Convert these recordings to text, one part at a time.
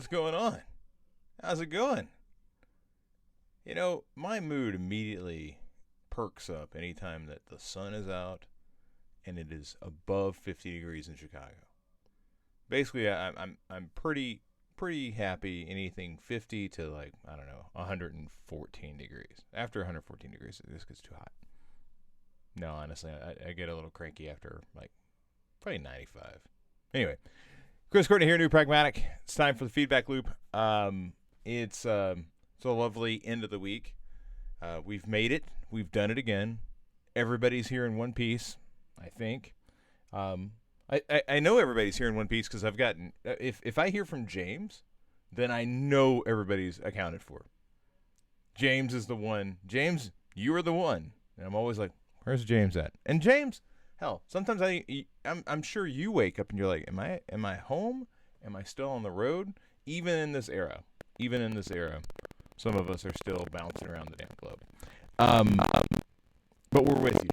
What's going on? How's it going? You know, my mood immediately perks up anytime that the sun is out and it is above 50 degrees in Chicago. Basically, I'm pretty happy anything 50 to like, I don't know, 114 degrees. After 114 degrees, this gets too hot. No, honestly, I get a little cranky after like probably 95. Anyway, Chris Courtney here, New Pragmatic. It's time for the feedback loop. It's a lovely end of the week. We've made it. We've done it again. Everybody's here in one piece, I think. I know everybody's here in one piece because I've gotten. If I hear from James, then I know everybody's accounted for. James is the one. James, you are the one. And I'm always like, where's James at? And James, hell, sometimes I'm sure you wake up and you're like, am I home? Am I still on the road? Even in this era, some of us are still bouncing around the damn globe. But we're with you,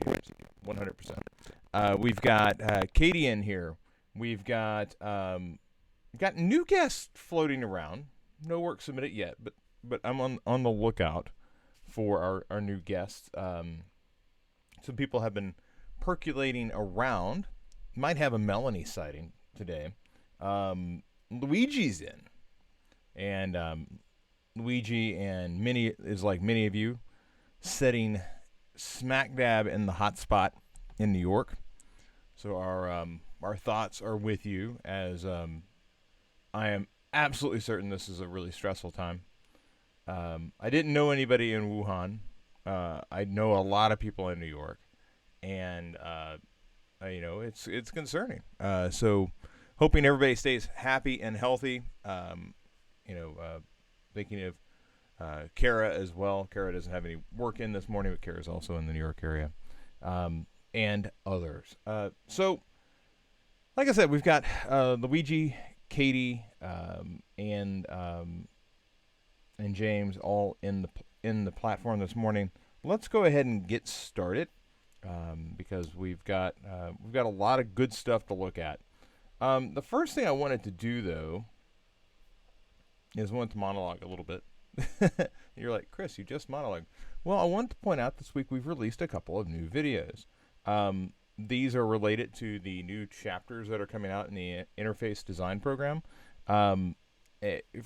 100%. We've got Katie in here. We've got new guests floating around. No work submitted yet, but I'm on the lookout for our new guests. Some people have been percolating around. Might have a Melanie sighting today. Luigi's in. And Luigi and many of you, sitting smack dab in the hot spot in New York. So our thoughts are with you as I am absolutely certain this is a really stressful time. I didn't know anybody in Wuhan. I know a lot of people in New York, and it's concerning. So hoping everybody stays happy and healthy. Thinking of Kara as well. Kara doesn't have any work in this morning, but Kara's also in the New York area, and others. So, like I said, we've got Luigi, Katie, and James all in the platform this morning. Let's go ahead and get started because we've got a lot of good stuff to look at. The first thing I wanted to do, though, is I wanted to monologue a little bit. You're like, Chris, you just monologued. Well, I wanted to point out this week we've released a couple of new videos. These are related to the new chapters that are coming out in the interface design program.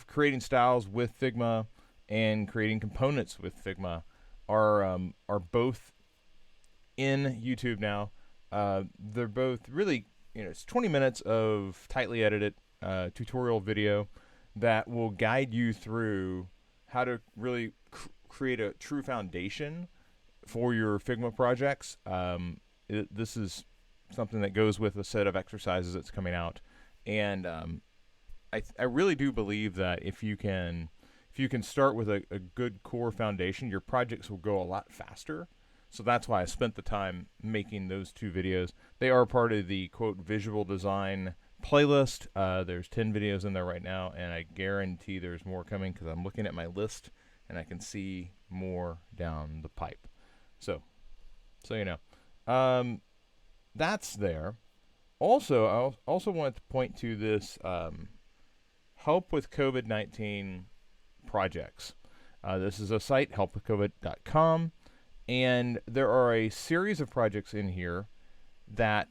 Creating styles with Figma and creating components with Figma are both in YouTube now. They're both really, it's 20 minutes of tightly edited tutorial video that will guide you through how to really create a true foundation for your Figma projects. This is something that goes with a set of exercises that's coming out, and I really do believe that if you can start with a good core foundation, your projects will go a lot faster. So that's why I spent the time making those two videos. They are part of the quote visual design playlist. There's 10 videos in there right now, and I guarantee there's more coming because I'm looking at my list and I can see more down the pipe. So you know, that's there. Also, I also wanted to point to this help with COVID-19 projects. This is a site, helpwithcovid.com, and there are a series of projects in here that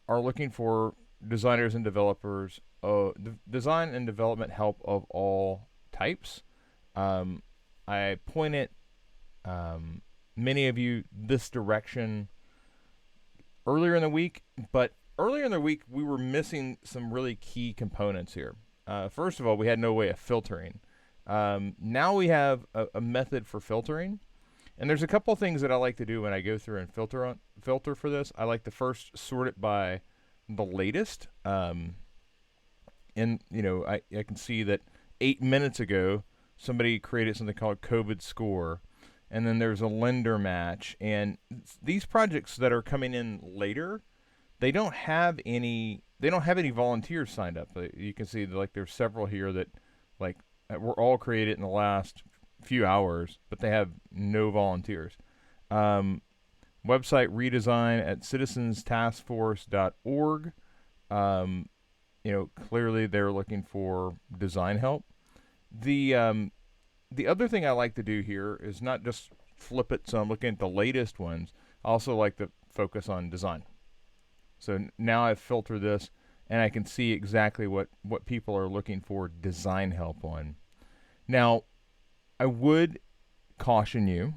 are looking for designers and developers, design and development help of all types. I pointed many of you this direction earlier in the week, but earlier in the week we were missing some really key components here. First of all, we had no way of filtering. Now we have a method for filtering, and there's a couple things that I like to do when I go through and filter for this. I like to first sort it by the latest, and I can see that 8 minutes ago somebody created something called COVID score, and then there's a lender match, and these projects that are coming in later, they don't have any volunteers signed up. You can see like there's several here that were all created in the last few hours, but they have no volunteers. Website redesign at citizenstaskforce.org. Clearly they're looking for design help. The other thing I like to do here is not just flip it. So I'm looking at the latest ones. I also like to focus on design. So now I've filtered this, and I can see exactly what people are looking for design help on. Now, I would caution you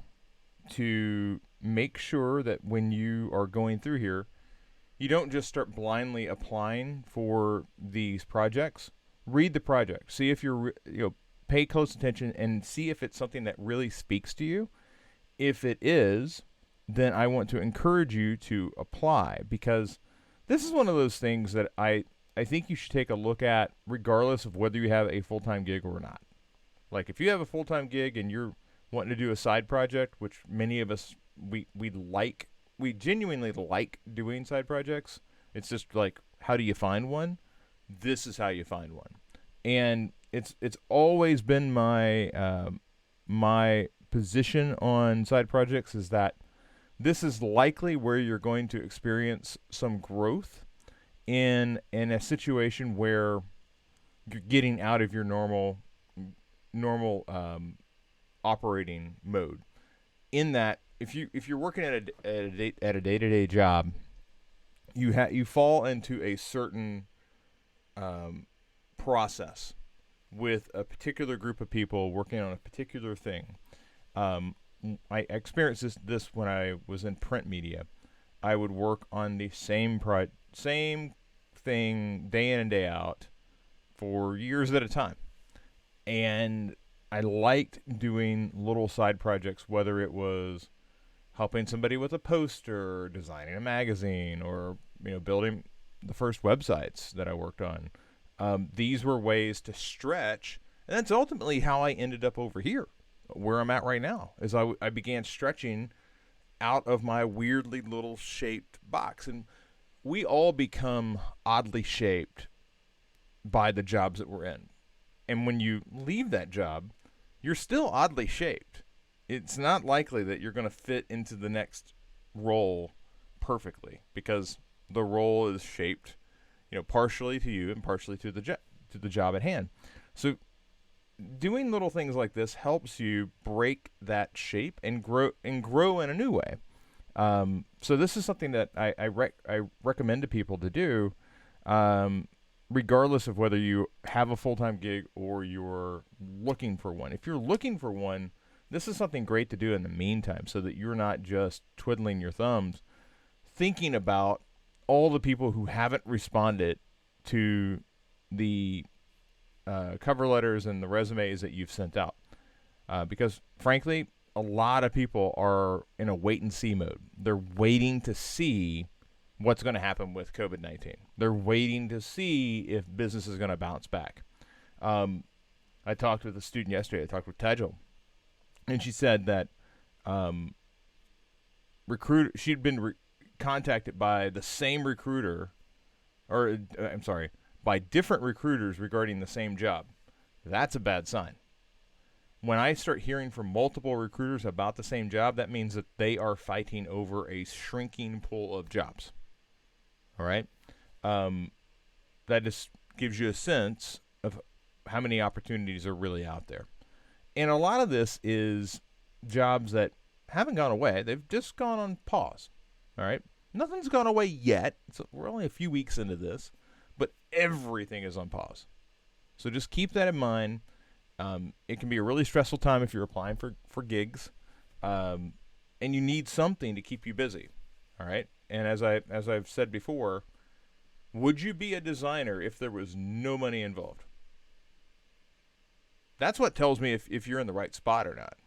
to make sure that when you are going through here, you don't just start blindly applying for these projects. Read the project. See if pay close attention and see if it's something that really speaks to you. If it is, then I want to encourage you to apply, because this is one of those things that I think you should take a look at regardless of whether you have a full-time gig or not. Like if you have a full-time gig and you're wanting to do a side project, which many of us we genuinely like doing side projects. It's just like, how do you find one? This is how you find one. And it's always been my position on side projects is that this is likely where you're going to experience some growth in a situation where you're getting out of your normal operating mode. In that, if you're working at a day-to-day job, you fall into a certain process with a particular group of people working on a particular thing. I experienced this when I was in print media. I would work on the same thing day in and day out for years at a time. And I liked doing little side projects, whether it was helping somebody with a poster, designing a magazine, or building the first websites that I worked on. These were ways to stretch, and that's ultimately how I ended up over here, where I'm at right now. Is I began stretching out of my weirdly little shaped box, and we all become oddly shaped by the jobs that we're in. And when you leave that job, you're still oddly shaped. It's not likely that you're going to fit into the next role perfectly, because the role is shaped, partially to you and partially to the job at hand. So doing little things like this helps you break that shape and grow in a new way. So this is something that I recommend to people to do, regardless of whether you have a full-time gig or you're looking for one. If you're looking for one, this is something great to do in the meantime, so that you're not just twiddling your thumbs thinking about all the people who haven't responded to the cover letters and the resumes that you've sent out. Because, frankly, a lot of people are in a wait-and-see mode. They're waiting to see what's going to happen with COVID-19. They're waiting to see if business is going to bounce back. I talked with a student yesterday. I talked with Tejal, and she said that she'd been contacted by the same recruiter, or by different recruiters regarding the same job. That's a bad sign. When I start hearing from multiple recruiters about the same job, that means that they are fighting over a shrinking pool of jobs. All right? That just gives you a sense of how many opportunities are really out there. And a lot of this is jobs that haven't gone away. They've just gone on pause. All right? Nothing's gone away yet. So we're only a few weeks into this, but everything is on pause. So just keep that in mind. It can be a really stressful time if you're applying for gigs, and you need something to keep you busy. All right? And as I've said before, would you be a designer if there was no money involved? That's what tells me if you're in the right spot or not.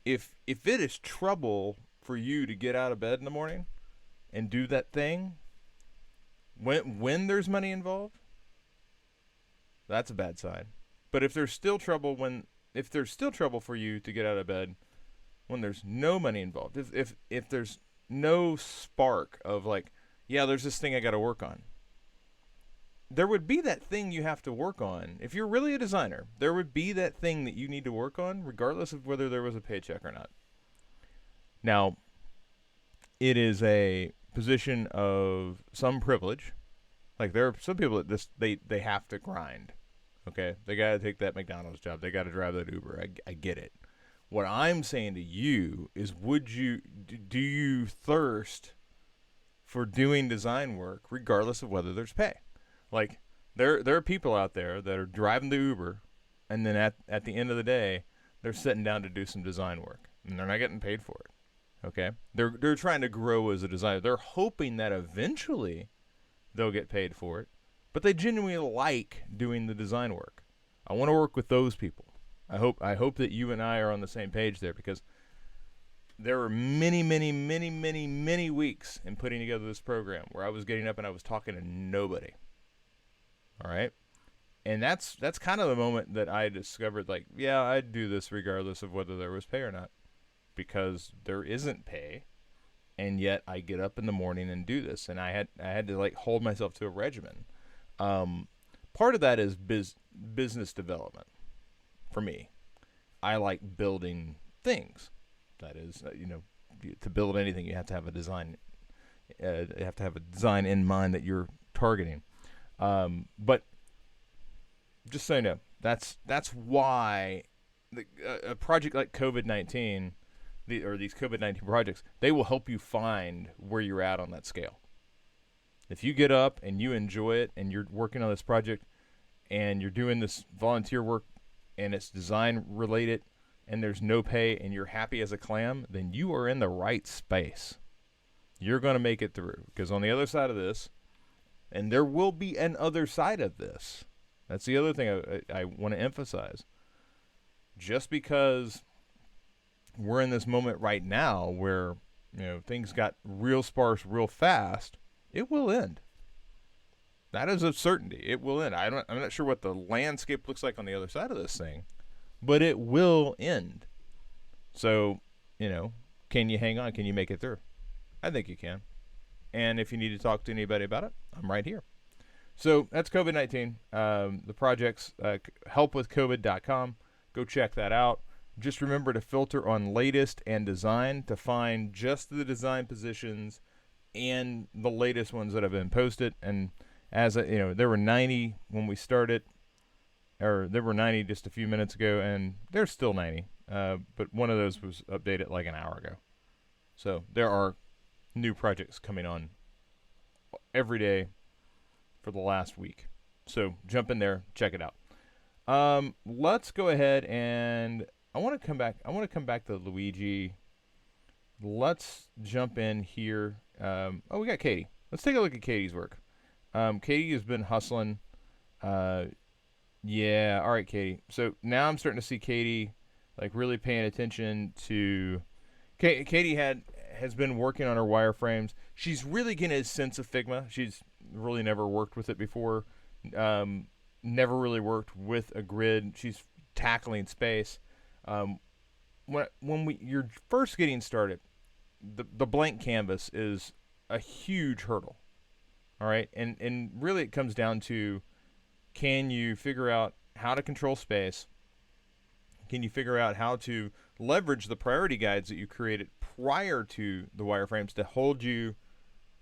If it is trouble for you to get out of bed in the morning and do that thing when there's money involved, that's a bad sign. But if there's still trouble for you to get out of bed when there's no money involved, if there's no spark of like, yeah, there's this thing I got to work on. There would be that thing you have to work on. If you're really a designer, there would be that thing that you need to work on, regardless of whether there was a paycheck or not. Now, it is a position of some privilege. Like, there are some people that they have to grind. Okay, they got to take that McDonald's job. They got to drive that Uber. I get it. What I'm saying to you is, do you thirst for doing design work regardless of whether there's pay? Like, there are people out there that are driving the Uber, and then at the end of the day, they're sitting down to do some design work, and they're not getting paid for it. Okay, they're trying to grow as a designer. They're hoping that eventually they'll get paid for it, but they genuinely like doing the design work. I want to work with those people. I hope that you and I are on the same page there, because there were many weeks in putting together this program where I was getting up and I was talking to nobody. All right? And that's kind of the moment that I discovered, like, yeah, I'd do this regardless of whether there was pay or not, because there isn't pay, and yet I get up in the morning and do this, and I had to, like, hold myself to a regimen. Part of that is business development for me. I like building things. That is, to build anything, you have to have a design. You have to have a design in mind that you're targeting. But just so you know, that's why a project like COVID-19, or these COVID-19 projects, they will help you find where you're at on that scale. If you get up and you enjoy it, and you're working on this project, and you're doing this volunteer work, and it's design related, and there's no pay, and you're happy as a clam, then you are in the right space. You're going to make it through, because on the other side of this, and there will be an other side of this. That's the other thing I want to emphasize. Just because we're in this moment right now where, things got real sparse real fast, it will end. That is a certainty. It will end. I'm not sure what the landscape looks like on the other side of this thing, but it will end. So, can you hang on? Can you make it through? I think you can. And if you need to talk to anybody about it, I'm right here. So that's COVID-19. The project's helpwithcovid.com. Go check that out. Just remember to filter on latest and design to find just the design positions and the latest ones that have been posted. And there were 90 when we started, or there were 90 just a few minutes ago, and there's still 90. But one of those was updated like an hour ago. So there are new projects coming on every day for the last week. So jump in there, check it out. Let's go ahead, and I want to come back to Luigi. Let's jump in here. We got Katie. Let's take a look at Katie's work. Katie has been hustling. Yeah, all right, Katie. So now I'm starting to see Katie like really paying attention to. Katie has been working on her wireframes. She's really getting a sense of Figma. She's really never worked with it before. Never really worked with a grid. She's tackling space. When you're first getting started, the blank canvas is a huge hurdle. All right, and really it comes down to, can you figure out how to control space? Can you figure out how to leverage the priority guides that you created prior to the wireframes to hold you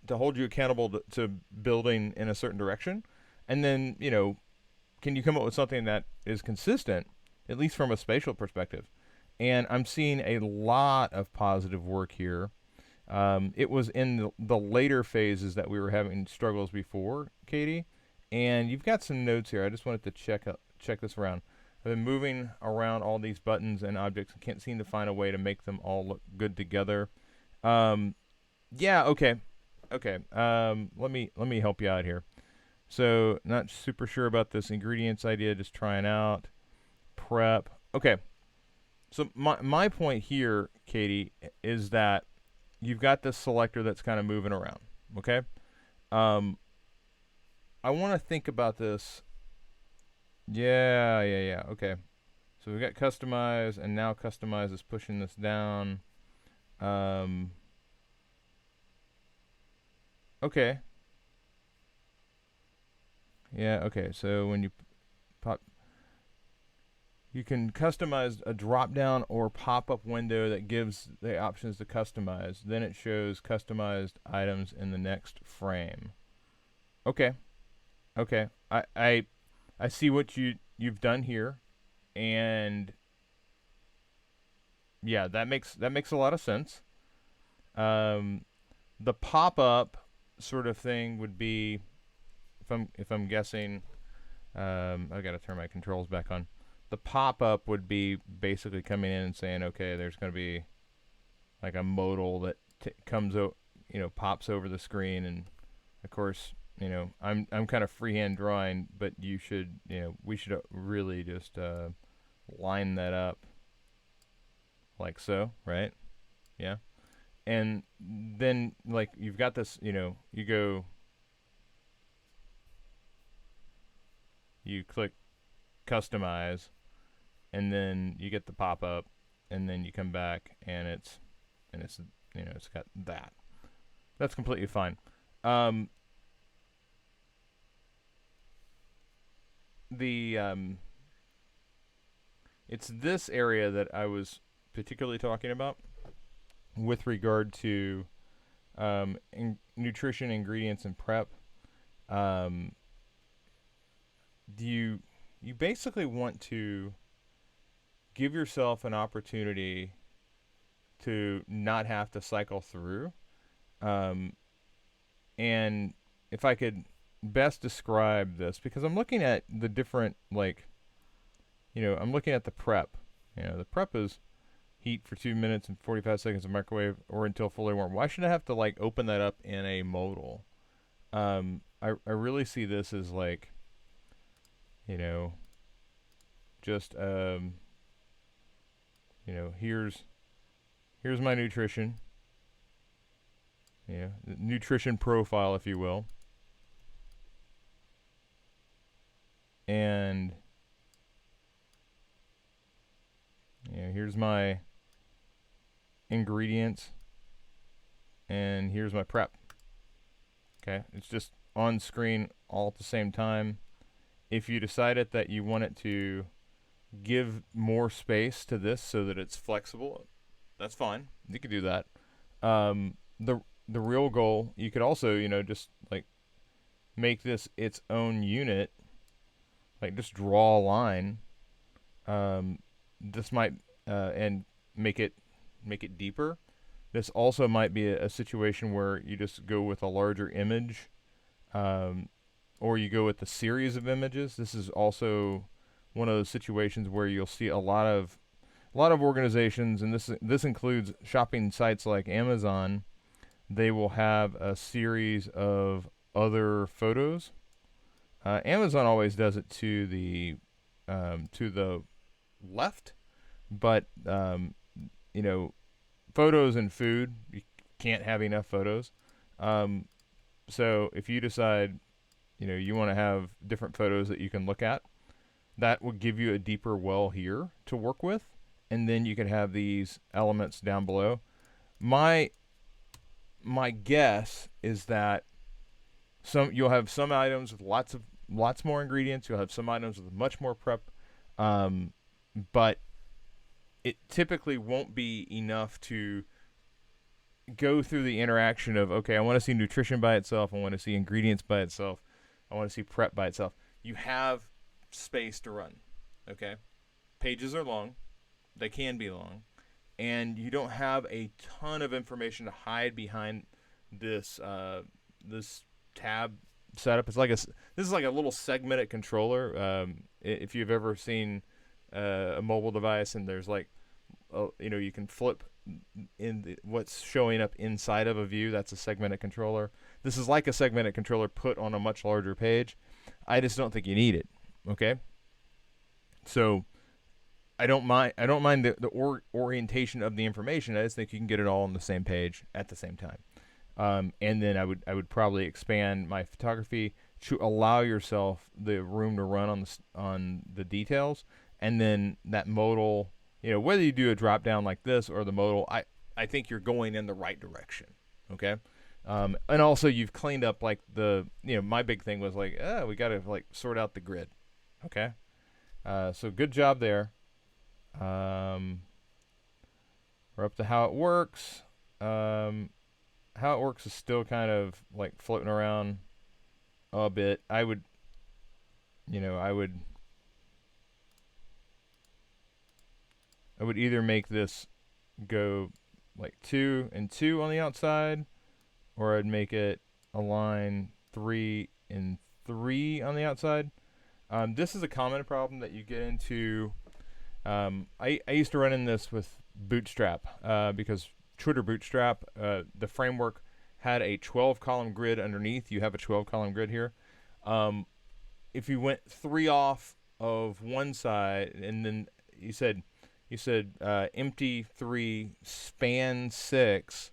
accountable to building in a certain direction? And then, can you come up with something that is consistent, at least from a spatial perspective? And I'm seeing a lot of positive work here. It was in the later phases that we were having struggles before, Katie. And you've got some notes here. I just wanted to check this around. I've been moving around all these buttons and objects and can't seem to find a way to make them all look good together. Yeah, okay. Let me help you out here. So, not super sure about this ingredients idea, just trying out. Prep. Okay. So my point here, Katie, is that you've got this selector that's kind of moving around, okay? I want to think about this. Yeah, okay. So we got customize, and now customize is pushing this down. Okay. Yeah, okay. So when you pop, you can customize a drop-down or pop-up window that gives the options to customize. Then it shows customized items in the next frame. Okay. I see what you you've done here, and yeah, that makes a lot of sense. Um, the pop up sort of thing would be, if I'm guessing, I got to turn my controls back on. The pop up would be basically coming in and saying, okay, there's going to be like a modal that pops over the screen, and of course, I'm kind of freehand drawing, but we should really just line that up like so, right? Yeah. And then like you've got this, you click customize, and then you get the pop up, and then you come back, and it's got that. That's completely fine. Um, the It's this area that I was particularly talking about with regard to nutrition, ingredients, and prep. Um, you basically want to give yourself an opportunity to not have to cycle through. Um, and if I could best describe this, because I'm looking at the different, I'm looking at the prep. The prep is heat for 2 minutes and 45 seconds in microwave or until fully warm. Why should I have to open that up in a modal? I really see this as you know, just here's my nutrition, nutrition profile, if you will, and here's my ingredients, and here's my prep. Okay, it's just on screen all at the same time. If you decided that you want it to give more space to this so that it's flexible, that's fine. You could do that. The real goal, you could also, just make this its own unit, just draw a line. This might and make it deeper. This also might be a situation where you just go with a larger image, or you go with a series of images. This is also one of those situations where you'll see a lot of organizations, and this includes shopping sites like Amazon. They will have a series of other photos. Amazon always does it to the left, but photos and food, you can't have enough photos. So if you decide you want to have different photos that you can look at, that will give you a deeper well here to work with, and then you can have these elements down below. My guess is that you'll have some items with lots more ingredients. You'll have some items with much more prep, but it typically won't be enough to go through the interaction of, okay, I want to see nutrition by itself, I want to see ingredients by itself, I want to see prep by itself. You have space to run. Okay, pages are long, they can be long, and you don't have a ton of information to hide behind this tab setup. This is like a little segmented controller. If you've ever seen a mobile device, and there's you can flip in what's showing up inside of a view, that's a segmented controller. This is like a segmented controller put on a much larger page. I just don't think you need it. Okay, so I don't mind the orientation of the information. I just think you can get it all on the same page at the same time. And then I would probably expand my photography to allow yourself the room to run on the details, and then that modal. Whether you do a drop down like this or the modal, I think you're going in the right direction. Okay. And also you've cleaned up my big thing was we got to sort out the grid. Okay. So good job there. We're up to how it works. How it works is still kind of floating around a bit. I would I would either make this go like 2 and 2 on the outside, or I'd make it align 3 and 3 on the outside. This is a common problem that you get into. I used to run in this with Bootstrap because Twitter Bootstrap, the framework had a 12-column grid underneath. You have a 12-column grid here. If you went 3 off of one side and then you said empty 3 span 6,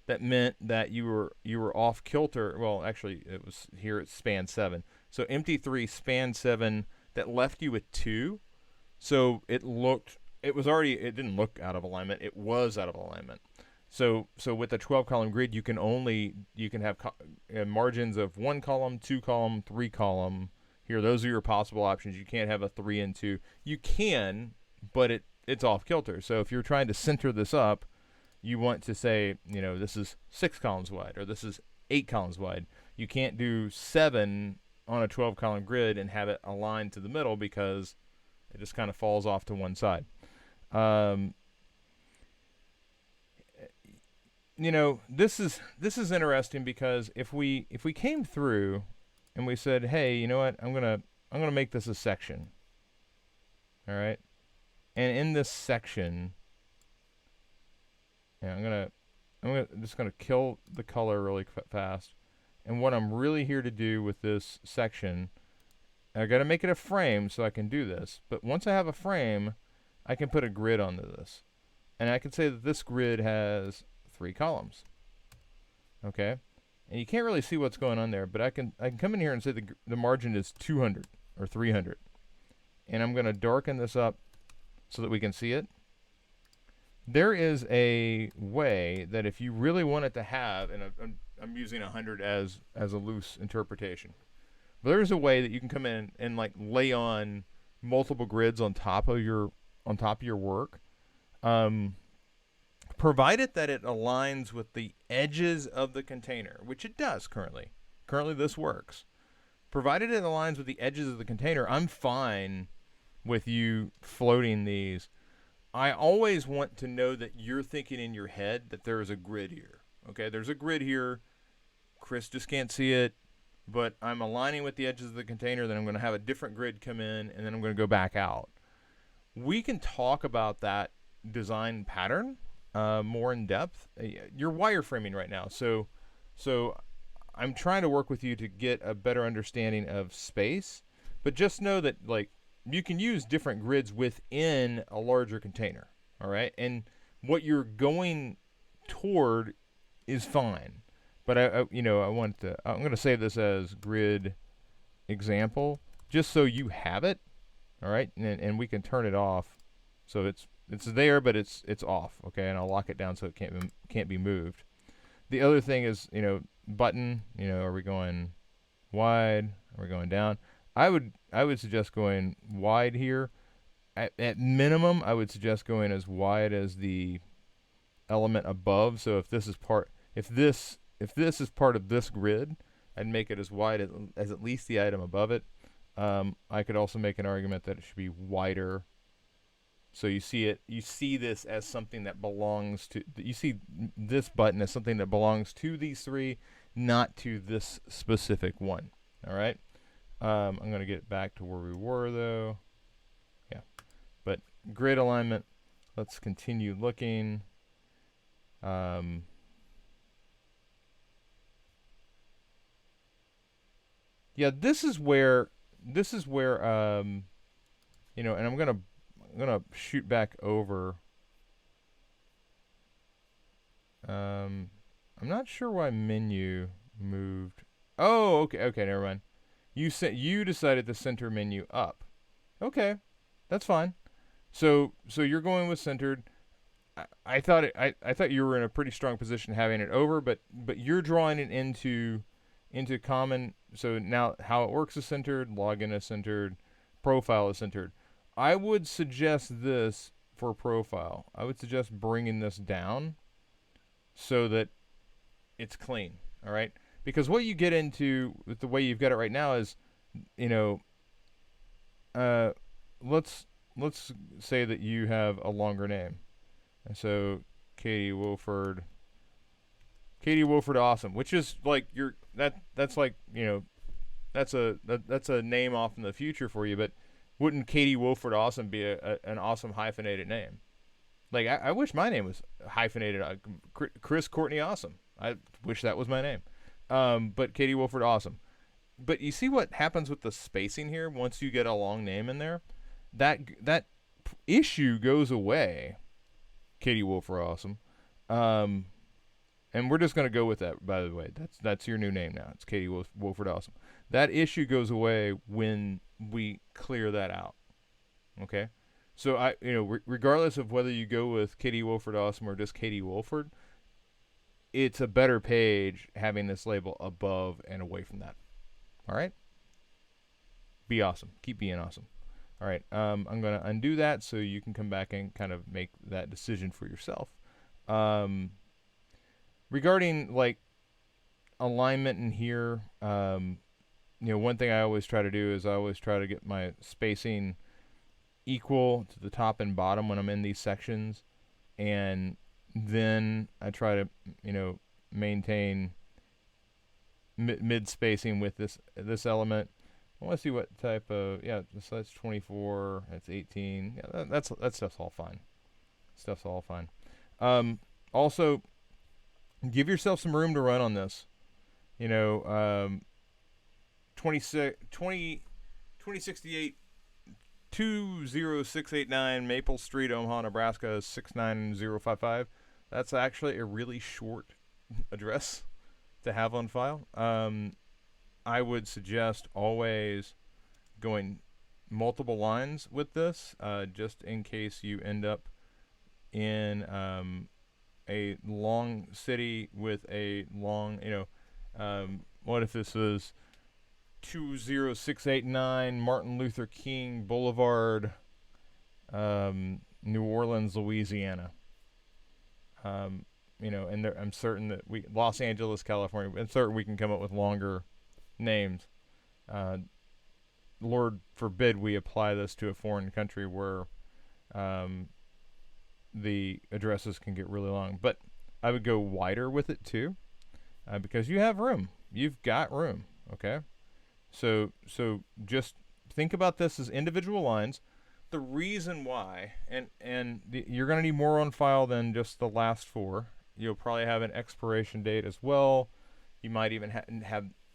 that meant that you were off kilter. Well, actually, it was here. It's span 7. So empty 3 span 7, that left you with 2. So it didn't look out of alignment. It was out of alignment. So with a 12-column grid, you can have margins of 1 column, 2 column, 3 column. Here, those are your possible options. You can't have a 3 and 2. You can, but it's off kilter. So if you're trying to center this up, you want to say, this is 6 columns wide, or this is 8 columns wide. You can't do 7 on a 12-column grid and have it aligned to the middle, because it just kind of falls off to one side. This is interesting, because if we came through and we said, hey, you know what, I'm gonna make this a section. All right, and in this section, I'm just gonna kill the color really fast. And what I'm really here to do with this section, I got to make it a frame so I can do this. But once I have a frame, I can put a grid onto this, and I can say that this grid has 3 columns. Okay, and you can't really see what's going on there, but I can come in here and say the margin is 200 or 300, and I'm going to darken this up so that we can see it. There is a way that if you really want it to have, and I'm using 100 as a loose interpretation, but there's a way that you can come in and like lay on multiple grids on top of your work, provided that it aligns with the edges of the container, which it does currently. Currently this works. Provided it aligns with the edges of the container, I'm fine with you floating these. I always want to know that you're thinking in your head that there is a grid here. Okay, there's a grid here. Chris just can't see it, but I'm aligning with the edges of the container. Then I'm going to have a different grid come in, and then I'm going to go back out. We can talk about that design pattern more in depth. You're wireframing right now, so I'm trying to work with you to get a better understanding of space. But just know that you can use different grids within a larger container, all right? And what you're going toward is fine. But I'm going to save this as grid example, just so you have it, all right? And we can turn it off, so it's there, but it's off, okay? And I'll lock it down so it can't be moved. The other thing is, button. Are we going wide? Are we going down? I would suggest going wide here. At minimum, I would suggest going as wide as the element above. So if this is part of this grid, I'd make it as wide as at least the item above it. I could also make an argument that it should be wider. So you see this as something that belongs to. You see this button as something that belongs to these 3, not to this specific one. All right. I'm going to get back to where we were, though. Yeah. But grid alignment, let's continue looking. Yeah, this is where and I'm going to shoot back over. I'm not sure why menu moved. Oh, okay, never mind. You decided to center menu up. Okay, that's fine. So you're going with centered. I thought you were in a pretty strong position having it over, but you're drawing it into common. So now how it works is centered, login is centered, profile is centered. I would suggest this for profile. I would suggest bringing this down so that it's clean. All right. Because what you get into with the way you've got it right now is, let's let's say that you have a longer name, and so Katie Wolford, Katie Wolford Awesome, which is like that's like that's a name off in the future for you, but wouldn't Katie Wolford Awesome be an awesome hyphenated name? Like I wish my name was hyphenated. Chris Courtney Awesome. I wish that was my name. But Katie Wolford Awesome. But you see what happens with the spacing here once you get a long name in there? That issue goes away. Katie Wolford Awesome. And we're just going to go with that, by the way. That's your new name now. It's Katie Wolford Awesome. That issue goes away when we clear that out. Okay? So, regardless of whether you go with Katie Wolford Awesome or just Katie Wolford, it's a better page having this label above and away from that. All right? Be awesome. Keep being awesome. All right. I'm going to undo that so you can come back and kind of make that decision for yourself. Regarding like alignment in here, one thing I always try to do is I always try to get my spacing equal to the top and bottom when I'm in these sections, and then I try to maintain mid spacing with this element. I want to see what type of so that's 24, that's 18. Yeah, that stuff's all fine. Stuff's all fine. Also, give yourself some room to run on this. 2068 20689 Maple Street, Omaha, Nebraska 69055. That's actually a really short address to have on file. I would suggest always going multiple lines with this, just in case you end up in a long city with a long, what if this was 20689 Martin Luther King Boulevard, New Orleans, Louisiana. And I'm certain that Los Angeles, California, I'm certain we can come up with longer names. Lord forbid we apply this to a foreign country where the addresses can get really long. But I would go wider with it too, because you have room. You've got room, okay? So just think about this as individual lines. The reason why, you're going to need more on file than just the last four. You'll probably have an expiration date as well. You might even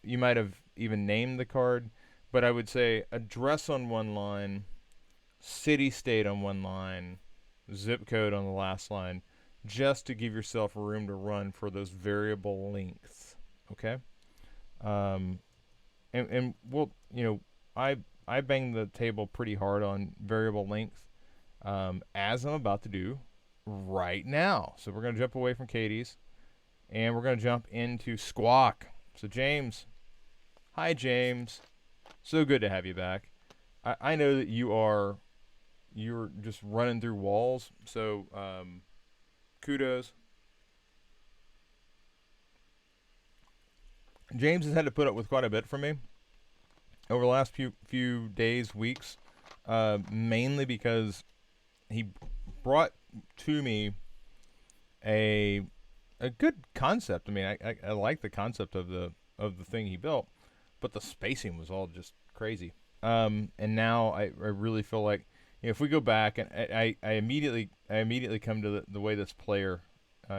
you might have even named the card. But I would say address on one line, city state on one line, zip code on the last line, just to give yourself room to run for those variable lengths. Okay? And we'll, I bang the table pretty hard on variable length, as I'm about to do right now. So we're going to jump away from Katie's, and we're going to jump into Squawk. So James, hi James, so good to have you back. I know that you're just running through walls, so kudos. James has had to put up with quite a bit from me over the last few days, weeks, mainly because he brought to me a good concept. I mean, I like the concept of the thing he built, but the spacing was all just crazy. And now I really feel like if we go back, and I immediately come to the way this player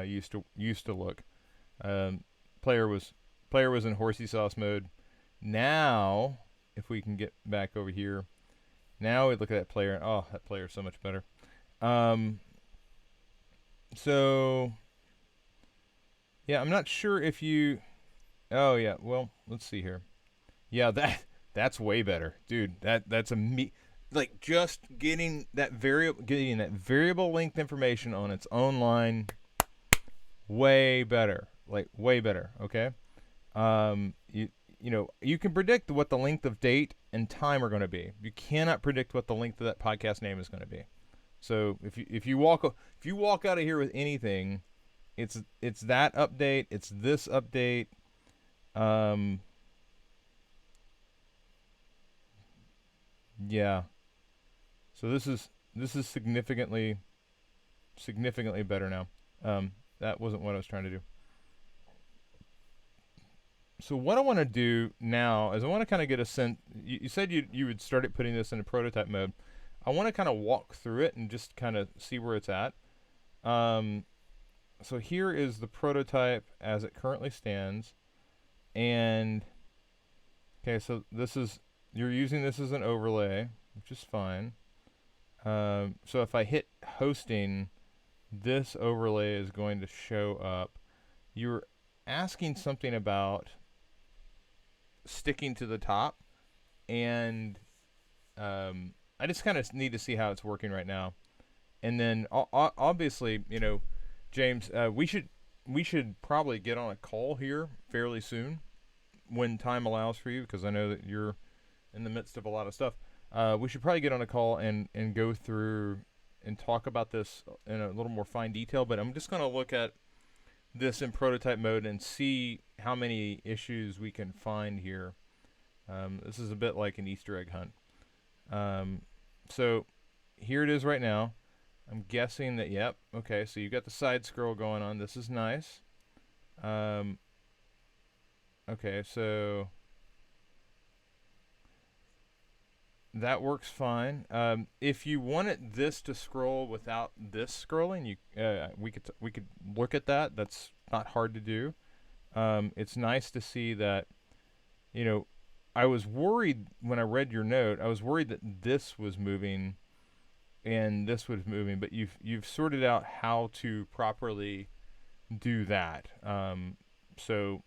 used to look. Player was in horsey sauce mode. Now, if we can get back over here, now we look at that player, and oh, that player is so much better. So yeah, I'm not sure if you. Oh yeah, well, let's see here. Yeah, that's way better, dude. That's like just getting that variable length information on its own line. Way better, like way better. Okay. You can predict what the length of date and time are going to be. You cannot predict what the length of that podcast name is going to be. So if you walk out of here with anything, it's that update, it's this update. Yeah. So this is significantly better now. That wasn't what I was trying to do. So what I want to do now is I want to kind of get a sense. You said you would start it putting this into prototype mode. I want to kind of walk through it and just kind of see where it's at. So here is the prototype as it currently stands, and okay, so this is, you're using this as an overlay, which is fine. So if I hit hosting, this overlay is going to show up. You're asking something about sticking to the top, and I just kind of need to see how it's working right now. And then obviously, you know, James, we should probably get on a call here fairly soon when time allows for you, because I know that you're in the midst of a lot of stuff. We should probably get on a call and go through and talk about this in a little more fine detail, but I'm just going to look at this in prototype mode and see how many issues we can find here. This is a bit like an Easter egg hunt. So here it is right now. I'm guessing that, yep, okay, so you've got the side scroll going on. This is nice. Okay, so that works fine. If you wanted this to scroll without this scrolling, we could look at that. That's not hard to do. It's nice to see that, you know, I was worried when I read your note. I was worried that this was moving and this was moving, but you've sorted out how to properly do that. So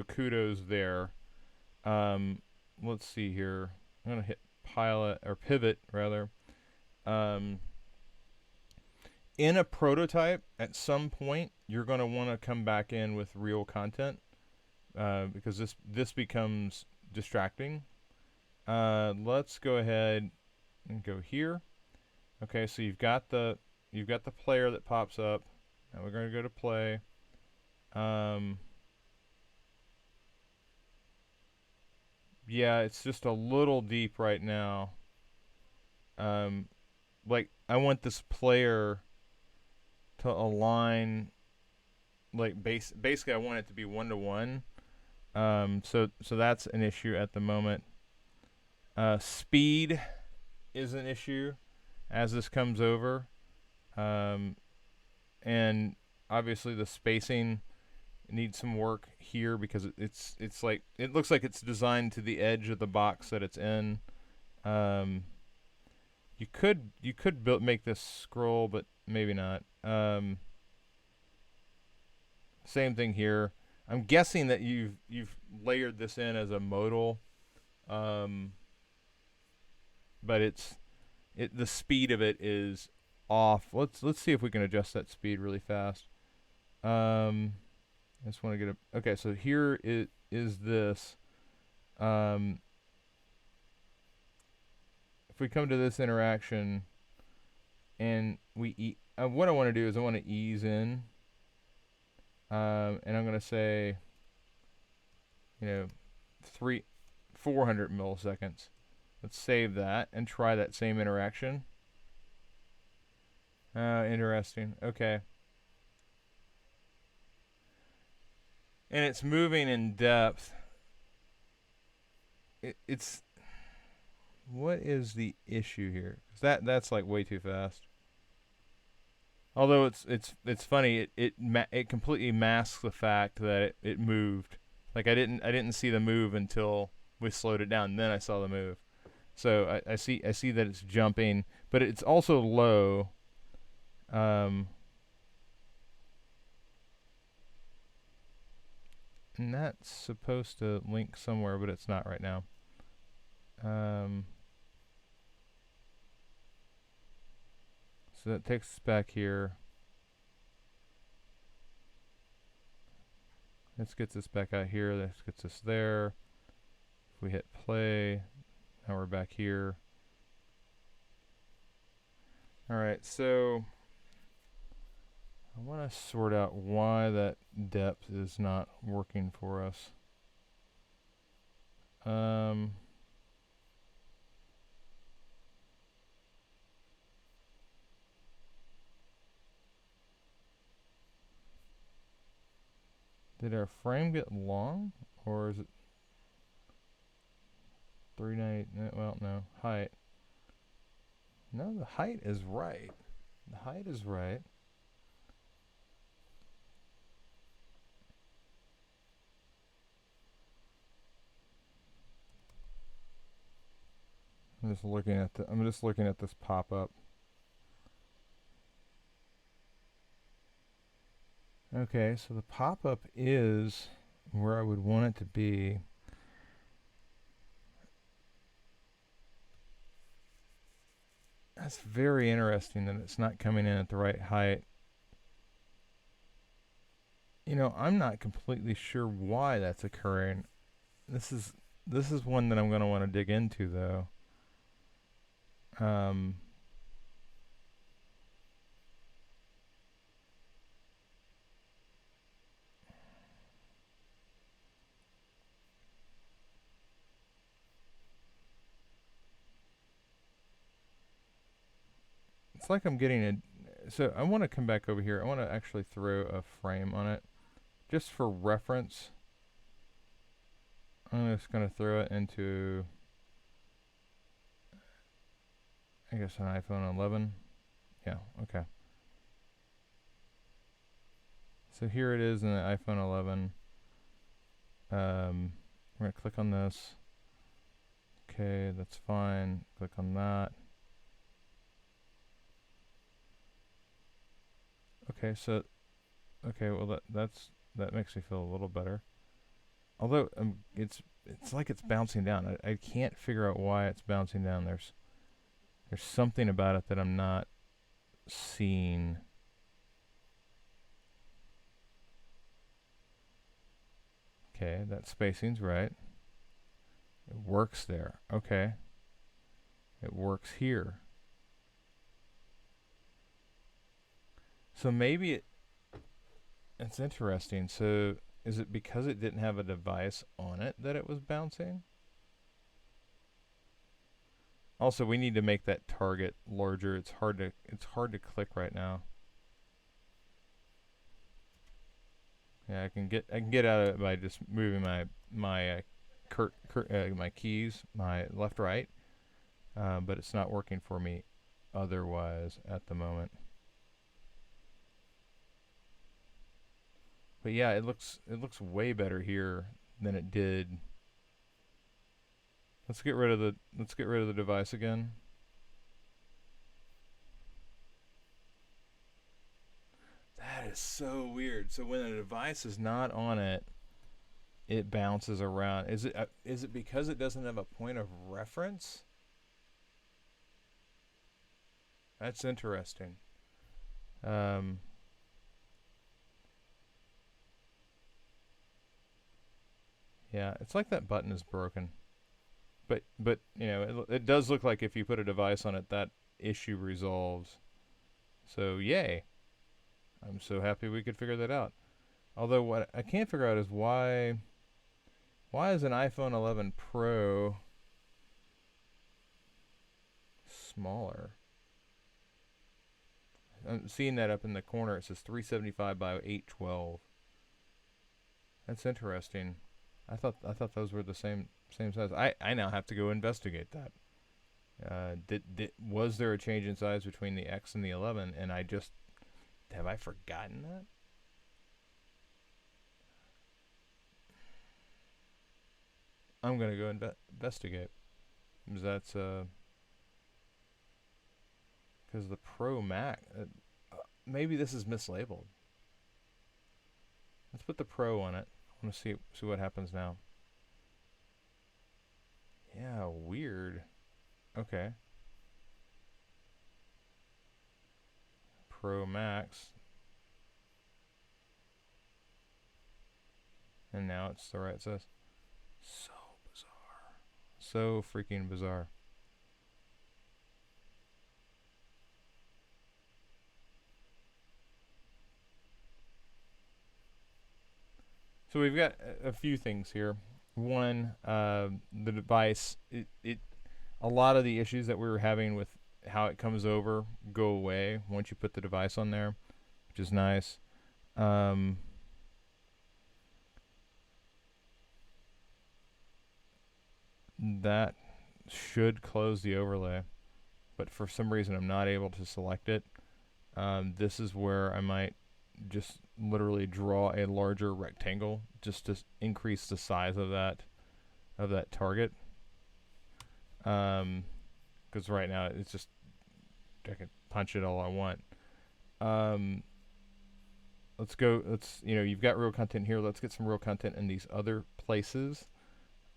kudos there. Let's see here. I'm gonna hit pilot or pivot rather. In a prototype, at some point, you're gonna want to come back in with real content, because this becomes distracting. Let's go ahead and go here. Okay, so you've got the player that pops up. Now we're going to go to play. Yeah, it's just a little deep right now. Like I want this player to align, like basically I want it to be 1-to-1. So that's an issue at the moment. Speed is an issue as this comes over, and obviously the spacing needs some work here because it's like, it looks like it's designed to the edge of the box that it's in. You could make this scroll, but maybe not. Same thing here. I'm guessing that you've layered this in as a modal, but the speed of it is off. Let's see if we can adjust that speed really fast. I just want to get a, okay, so here it is this. If we come to this interaction and we what I want to do is I want to ease in, and I'm going to say, you know, 400 milliseconds. Let's save that and try that same interaction. Interesting. Okay. And it's moving in depth. It's what is the issue here? 'Cause that's like way too fast. Although it's funny, it completely masks the fact that it moved. Like I didn't see the move until we slowed it down. Then I saw the move. So I see that it's jumping, but it's also low. And that's supposed to link somewhere, but it's not right now. So that takes us back here. This gets us back out here. This gets us there. If we hit play, now we're back here. Alright, so I want to sort out why that depth is not working for us. Did our frame get long, or is it 390? Well, no. Height. No, the height is right. The height is right. I'm just looking at this pop-up. Okay, so the pop-up is where I would want it to be. That's very interesting that it's not coming in at the right height. You know, I'm not completely sure why that's occurring. This is one that I'm going to want to dig into, though. It's like I'm getting a... So I want to come back over here. I want to actually throw a frame on it. Just for reference, I'm just going to throw it into, I guess, an iPhone 11. Yeah, okay. So here it is in the iPhone 11. We're going to click on this. Okay, that's fine. Click on that. Okay, so, okay, well that makes me feel a little better. Although it's like it's bouncing down. I can't figure out why it's bouncing down. There's something about it that I'm not seeing. Okay, that spacing's right. It works there. Okay. It works here. So maybe it's interesting. So is it because it didn't have a device on it that it was bouncing? Also, we need to make that target larger. It's hard to click right now. Yeah, I can get out of it by just moving my keys, my left right, but it's not working for me otherwise at the moment. But yeah, it looks way better here than it did. Let's get rid of the device again. That is so weird. So when a device is not on it, it bounces around. Is it because it doesn't have a point of reference? That's interesting. Yeah, it's like that button is broken. But you know, it does look like if you put a device on it, that issue resolves. So yay! I'm so happy we could figure that out. Although what I can't figure out is why is an iPhone 11 Pro smaller? I'm seeing that up in the corner. It says 375 by 812. That's interesting. I thought those were the same size. I now have to go investigate that. Was there a change in size between the X and the 11? And have I forgotten that? I'm gonna go investigate. That's because the Pro Max. Maybe this is mislabeled. Let's put the Pro on it. I want to see what happens now. Yeah, weird. Okay. Pro Max. And now it's the right size. So bizarre. So freaking bizarre. So we've got a few things here. One, the device, a lot of the issues that we were having with how it comes over go away once you put the device on there, which is nice. that should close the overlay, but for some reason I'm not able to select it. This is where I might just literally draw a larger rectangle just to increase the size of that target. Because right now it's just, I can punch it all I want. Let's go. You've got real content here. Let's get some real content in these other places.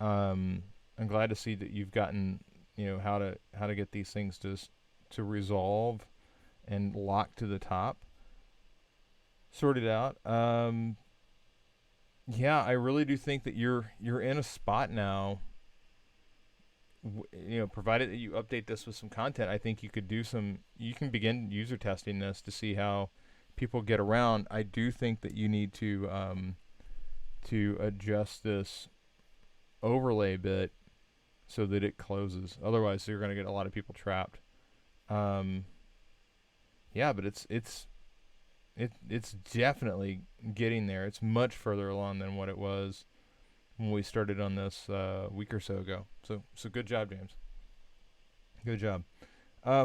I'm glad to see that you've gotten, how to get these things to resolve and lock to the top. Sorted out. Yeah, I really do think that you're in a spot now. Provided that you update this with some content, I think you can begin user testing this to see how people get around. I do think that you need to adjust this overlay bit so that it closes. Otherwise, you're going to get a lot of people trapped. Yeah, but it's definitely getting there. It's much further along than what it was when we started on this a week or so ago. So good job, James. Good job.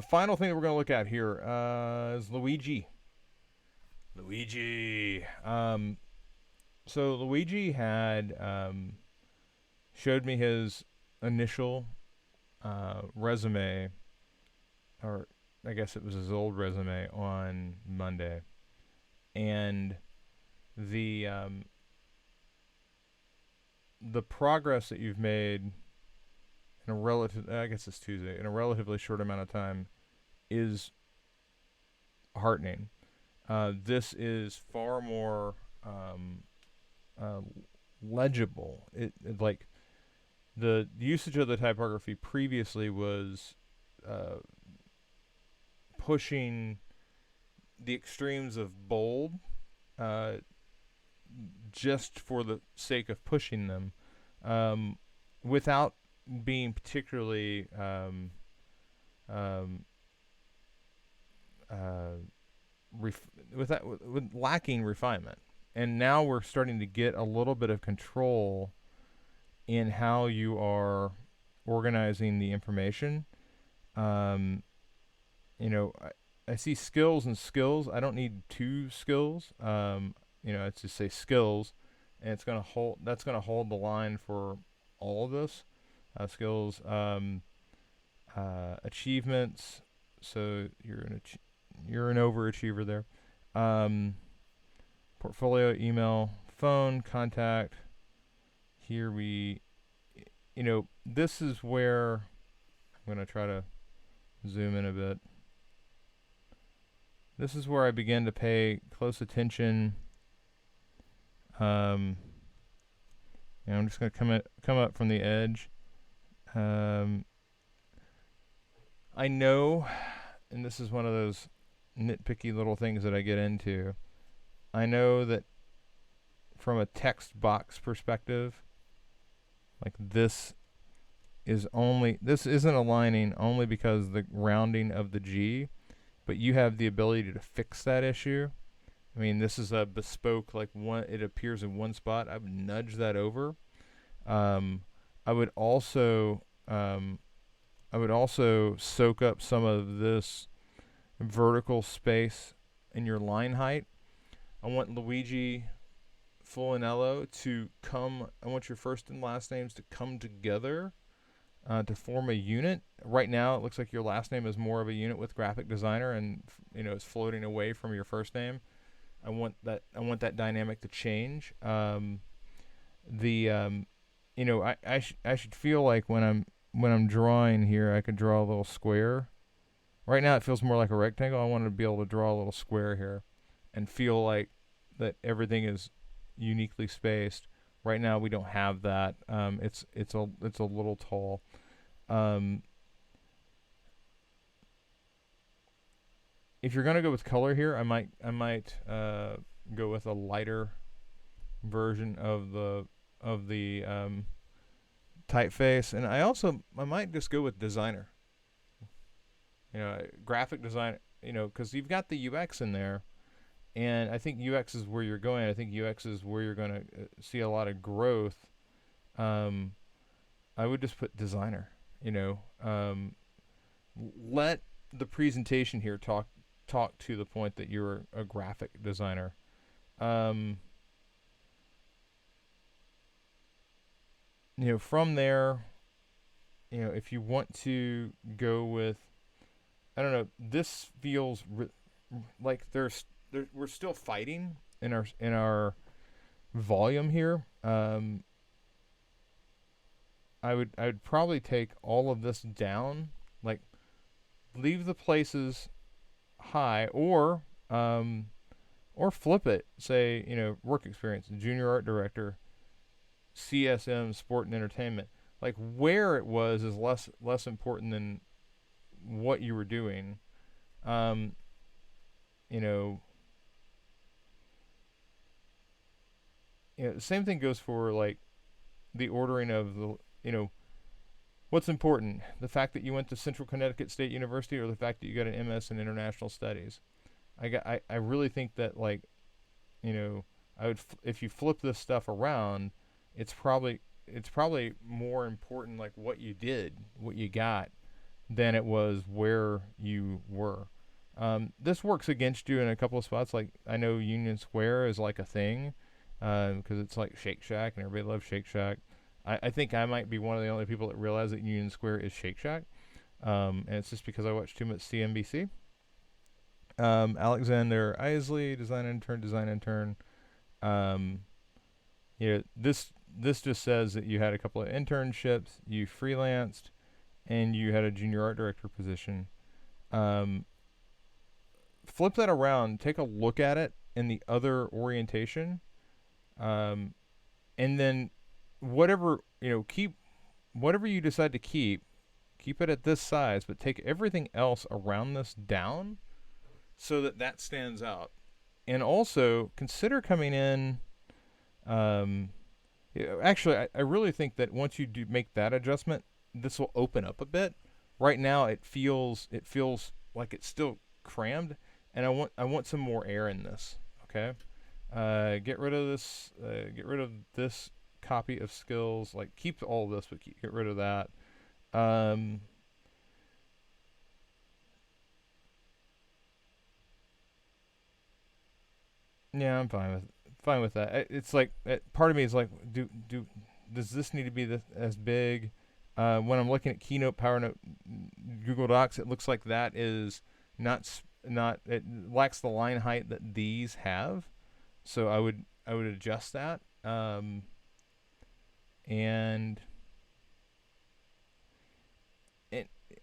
Final thing that we're going to look at here is Luigi. So Luigi had showed me his initial resume, or I guess it was his old resume, on Monday, and the progress that you've made in I guess it's Tuesday, in a relatively short amount of time is heartening. This is far more legible. It like the usage of the typography previously was pushing the extremes of bold just for the sake of pushing them, without being particularly with lacking refinement. And now we're starting to get a little bit of control in how you are organizing the information. I see skills and skills. I don't need two skills. It's just say skills, and it's gonna hold. That's gonna hold the line for all of this. Skills, achievements. So you're an overachiever there. Portfolio, email, phone, contact. Here this is where I'm gonna try to zoom in a bit. This is where I begin to pay close attention. I'm just going to come up from the edge. I know, and this is one of those nitpicky little things that I get into. I know that from a text box perspective, like this isn't aligning only because the rounding of the G, but you have the ability to fix that issue. I mean, this is a bespoke, it appears in one spot. I would nudge that over. I would also soak up some of this vertical space in your line height. I want Luigi Fulinello I want your first and last names to come together to form a unit. Right now, it looks like your last name is more of a unit with graphic designer, and it's floating away from your first name. I want that dynamic to change. I should feel like when I'm drawing here, I could draw a little square. Right now, it feels more like a rectangle. I want to be able to draw a little square here, and feel like that everything is uniquely spaced. Right now, we don't have that. It's a little tall. If you're gonna go with color here, I might go with a lighter version of the typeface, and I might just go with designer. Graphic design. Because you've got the UX in there, and I think UX is where you're going. I think UX is where you're going to see a lot of growth. I would just put designer. You know, let the presentation here talk to the point that you're a graphic designer. Um, from there, if you want to go with, I don't know, this feels like we're still fighting in our volume here. I would probably take all of this down, like leave the places high, or flip it. Say, work experience, junior art director, CSM, sport and entertainment. Like where it was is less important than what you were doing. Um, you know, same thing goes for like the ordering of the what's important, the fact that you went to Central Connecticut State University or the fact that you got an MS in international studies. I really think that, like, I would if you flip this stuff around, it's probably more important like what you did, what you got, than it was where you were. This works against you in a couple of spots. Like I know Union Square is like a thing because it's like Shake Shack and everybody loves Shake Shack. I think I might be one of the only people that realize that Union Square is Shake Shack, and it's just because I watch too much CNBC. Alexander Isley, design intern. Um, this just says that you had a couple of internships, you freelanced, and you had a junior art director position. Um, Flip that around, take a look at it in the other orientation, and then whatever keep whatever you decide to keep it at this size, but take everything else around this down so that stands out. And also consider coming in. Actually, I really think that once you do make that adjustment, this will open up a bit. Right now, it feels like it's still crammed, and I want some more air in this. Okay, get rid of this. Get rid of this copy of skills. Like keep all of this, but get rid of that. Um, yeah, I'm fine with that. It's like part of me is like, does this need to be as big? When I'm looking at Keynote, PowerNote, Google Docs, it looks like that is not it lacks the line height that these have. So I would adjust that. And and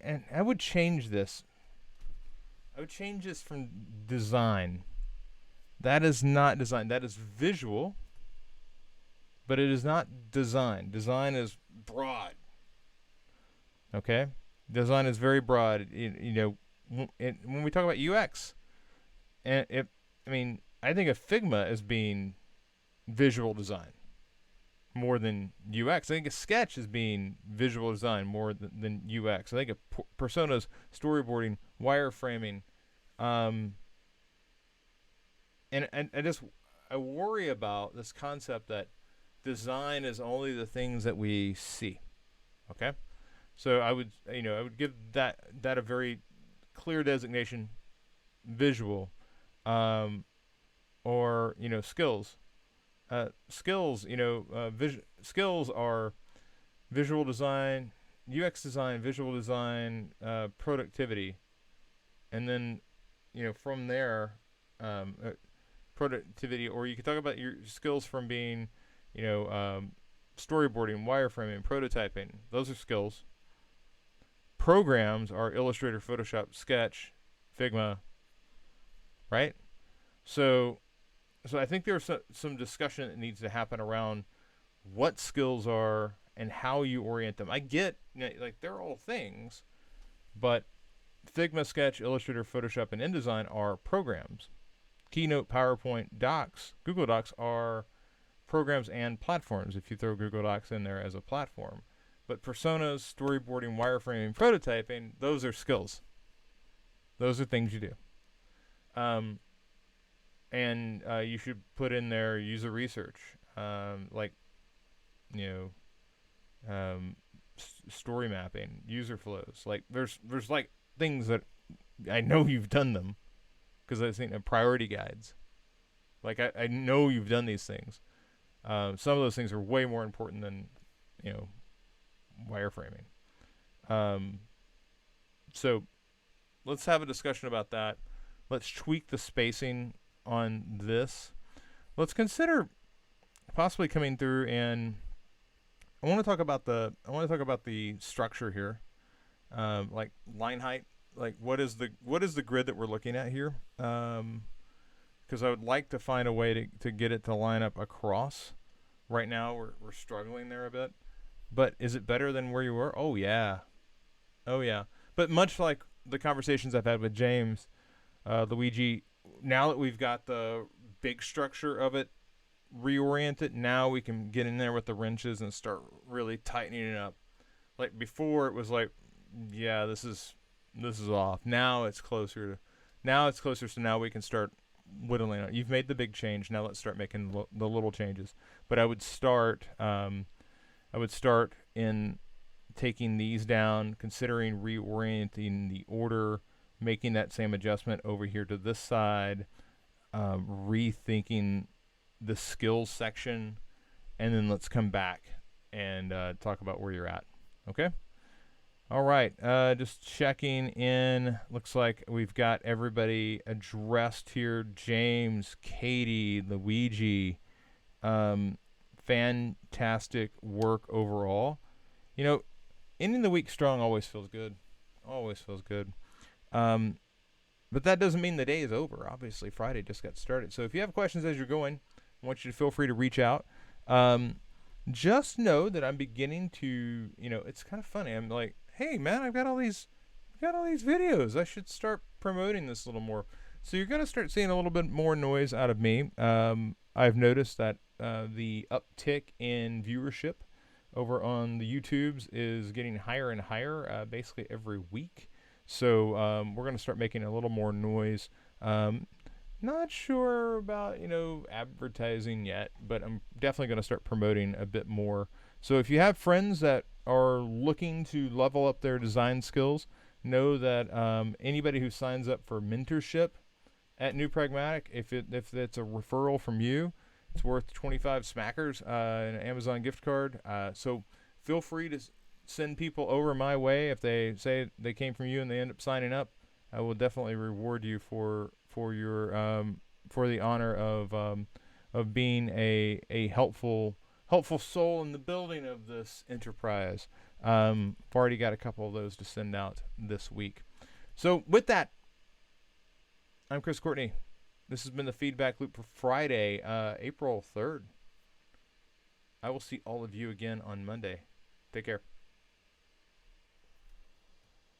and I would change this. I would change this from design. That is not design. That is visual, but it is not design. Design is broad. Okay, design is very broad. When we talk about UX, and I think of Figma as being visual design more than UX. I think a sketch is being visual design more than UX. I think of personas, storyboarding, wireframing, um, and I worry about this concept that design is only the things that we see. Okay, so I would give that a very clear designation, visual, um, or skills. Skills are visual design, UX design, visual design, productivity, and then from there, productivity. Or you could talk about your skills from being, you know, um, storyboarding, wireframing, prototyping. Those are skills. Programs are Illustrator, Photoshop, Sketch, Figma, right? So so I think there's some discussion that needs to happen around what skills are and how you orient them. I get like they're all things, but Figma, Sketch, Illustrator, Photoshop, and InDesign are programs. Keynote, PowerPoint, Docs, Google Docs are programs and platforms if you throw Google Docs in there as a platform. But personas, storyboarding, wireframing, prototyping, those are skills. Those are things you do. Um, and you should put in there user research, like you know, um, story mapping, user flows. Like there's like things that I know you've done them because I've seen priority guides. Like I know you've done these things. Some of those things are way more important than, you know, wireframing. Um, so let's have a discussion about that. Let's tweak the spacing on this. Let's consider possibly coming through, and I want to talk about the structure here, like line height. Like what is the grid that we're looking at here? Because I would like to find a way to get it to line up across. Right now we're struggling there a bit, but is it better than where you were? Oh yeah, oh yeah. But much like the conversations I've had with James, Luigi, now that we've got the big structure of it reoriented, now we can get in there with the wrenches and start really tightening it up. Like before, it was like, yeah, this is off. Now it's closer. So now we can start whittling it. You've made the big change. Now let's start making the little changes. But I would start. I would start in taking these down, considering reorienting the order, making that same adjustment over here to this side, rethinking the skills section, and then let's come back and talk about where you're at. Okay? All right. Just checking in. Looks like we've got everybody addressed here. James, Katie, Luigi. Fantastic work overall. You know, ending the week strong always feels good. Always feels good. But that doesn't mean the day is over. Obviously, Friday just got started. So if you have questions as you're going, I want you to feel free to reach out. Just know that I'm beginning to, you know, it's kind of funny. I'm like, hey man, I've got all these videos. I should start promoting this a little more. So you're going to start seeing a little bit more noise out of me. I've noticed that the uptick in viewership over on the YouTubes is getting higher and higher, basically every week. So we're going to start making a little more noise. Not sure about, you know, advertising yet, but I'm definitely going to start promoting a bit more. So if you have friends that are looking to level up their design skills, know that anybody who signs up for mentorship at New Pragmatic, if it's a referral from you, it's worth 25 smackers, an Amazon gift card. So feel free to send people over my way if they say they came from you and they end up signing up. I will definitely reward you for your for the honor of being a helpful soul in the building of this enterprise. I've already got a couple of those to send out this week. So with that, I'm Chris Courtney. This has been the Feedback Loop for Friday, April 3rd. I will see all of you again on Monday. Take care.